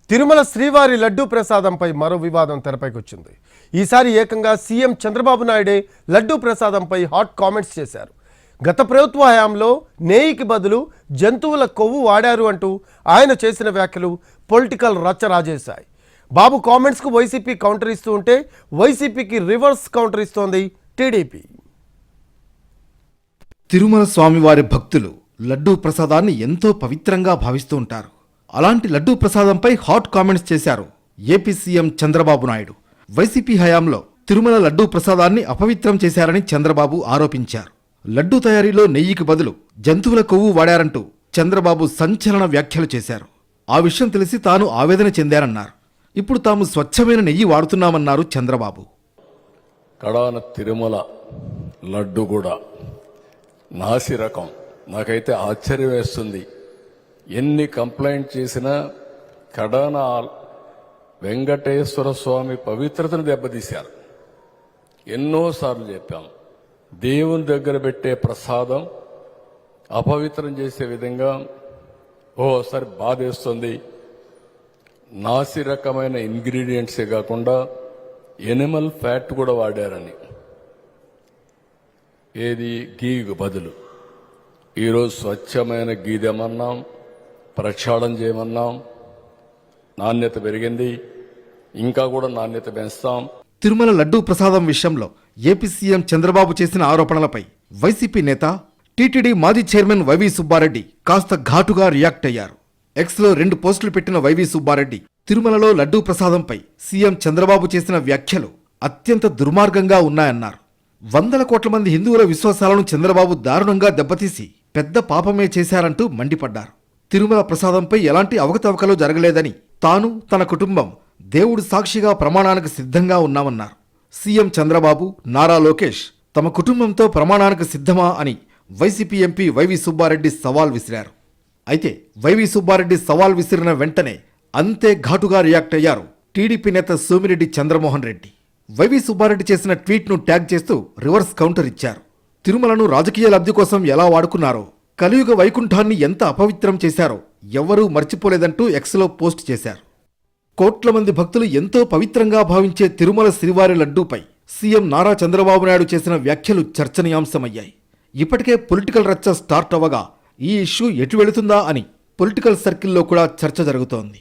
తిరుమల శ్రీవారి లడ్డూ ప్రసాదంపై మరో వివాదం తెరపైకొచ్చింది. ఈసారి ఏకంగా సీఎం చంద్రబాబు నాయుడే లడ్డూ ప్రసాదంపై హాట్ కామెంట్స్ చేశారు. గత ప్రభుత్వ హయాంలో నెయ్యికి బదులు జంతువుల కొవ్వు వాడారు అంటూ ఆయన చేసిన వ్యాఖ్యలు పొలిటికల్ రచ్చ రాజేశాయి. బాబు కామెంట్స్కు వైసీపీ కౌంటర్ ఇస్తూ ఉంటే వైసీపీకి రివర్స్ కౌంటర్ ఇస్తోంది టీడీపీ. తిరుమల స్వామివారి భక్తులు లడ్డూ ప్రసాదాన్ని ఎంతో పవిత్రంగా భావిస్తూ ఉంటారు. అలాంటి లడ్డూ ప్రసాదంపై హాట్ కామెంట్స్ చేశారు AP CM Chandrababu Naidu. YCP హయాంలో తిరుమల లడ్డూ ప్రసాదాన్ని అపవిత్రం చేశారని చంద్రబాబు ఆరోపించారు. లడ్డూ తయారీలో నెయ్యికి బదులు జంతువుల కొవ్వు వాడారంటూ చంద్రబాబు సంచలన వ్యాఖ్యలు చేశారు. ఆ విషయం తెలిసి తాను ఆవేదన చెందారన్నారు. ఇప్పుడు తాము స్వచ్ఛమైన నెయ్యి వాడుతున్నామన్నారు చంద్రబాబు. కడాన తిరుమల లడ్డు కూడా నాసి రకం. నాకైతే ఆశ్చర్యం వేస్తుంది. ఎన్ని కంప్లైంట్ చేసినా కడాన వెంకటేశ్వర స్వామి పవిత్రతను దెబ్బతీశారు. ఎన్నోసార్లు చెప్పాం, దేవుని దగ్గర పెట్టే ప్రసాదం అపవిత్రం చేసే విధంగా ఓసారి బాధేస్తుంది. నాసి రకమైన ఇంగ్రీడియంట్సే కాకుండా ఎనిమల్ ఫ్యాట్ కూడా వాడారని, ఏది గీకు బదులు. ఈరోజు స్వచ్ఛమైన గీ తెమన్నాం, ప్రక్షాళన చేయమన్నాం. నాణ్యత పెరిగింది, ఇంకా కూడా నాణ్యత పెంచుతాం. తిరుమల లడ్డూ ప్రసాదం విషయంలో ఏపీ సీఎం చంద్రబాబు చేసిన ఆరోపణలపై వైసీపీ నేత టీటీడీ మాజీ చైర్మన్ వైవి సుబ్బారెడ్డి కాస్త ఘాటుగా రియాక్ట్ అయ్యారు. ఎక్స్లో 2 పోస్టులు పెట్టిన వైవి సుబ్బారెడ్డి తిరుమలలో లడ్డూ ప్రసాదంపై సీఎం చంద్రబాబు చేసిన వ్యాఖ్యలు అత్యంత దుర్మార్గంగా ఉన్నాయన్నారు. వందల కోట్ల మంది హిందువుల విశ్వాసాలను చంద్రబాబు దారుణంగా దెబ్బతీసి పెద్ద పాపమే చేశారంటూ మండిపడ్డారు. తిరుమల ప్రసాదంపై ఎలాంటి అవకతవకలు జరగలేదని, తాను తన కుటుంబం దేవుడు సాక్షిగా ప్రమాణానికి సిద్ధంగా ఉన్నామన్నారు. సీఎం చంద్రబాబు, నారా లోకేష్ తమ కుటుంబంతో ప్రమాణానికి సిద్ధమా అని వైసీపీ ఎంపీ వైవి సుబ్బారెడ్డి సవాల్ విసిరారు. అయితే వైవి సుబ్బారెడ్డి సవాల్ విసిరిన వెంటనే అంతే ఘాటుగా రియాక్ట్ అయ్యారు టీడీపీ నేత సోమిరెడ్డి చంద్రమోహన్ రెడ్డి. వైవి సుబ్బారెడ్డి చేసిన ట్వీట్ను ట్యాగ్ చేస్తూ రివర్స్ కౌంటర్ ఇచ్చారు. తిరుమలను రాజకీయ లబ్ధి కోసం ఎలా వాడుకున్నారో, కలియుగ వైకుంఠాన్ని ఎంత అపవిత్రం చేశారో ఎవ్వరూ మర్చిపోలేదంటూ ఎక్స్లో పోస్ట్ చేశారు. కోట్ల మంది భక్తులు ఎంతో పవిత్రంగా భావించే తిరుమల శ్రీవారి లడ్డూపై సీఎం నారా చంద్రబాబు నాయుడు చేసిన వ్యాఖ్యలు చర్చనీయాంశమయ్యాయి. ఇప్పటికే పొలిటికల్ రచ్చ స్టార్ట్ అవ్వగా ఈ ఇష్యూ ఎటు వెళుతుందా అని పొలిటికల్ సర్కిల్లో కూడా చర్చ జరుగుతోంది.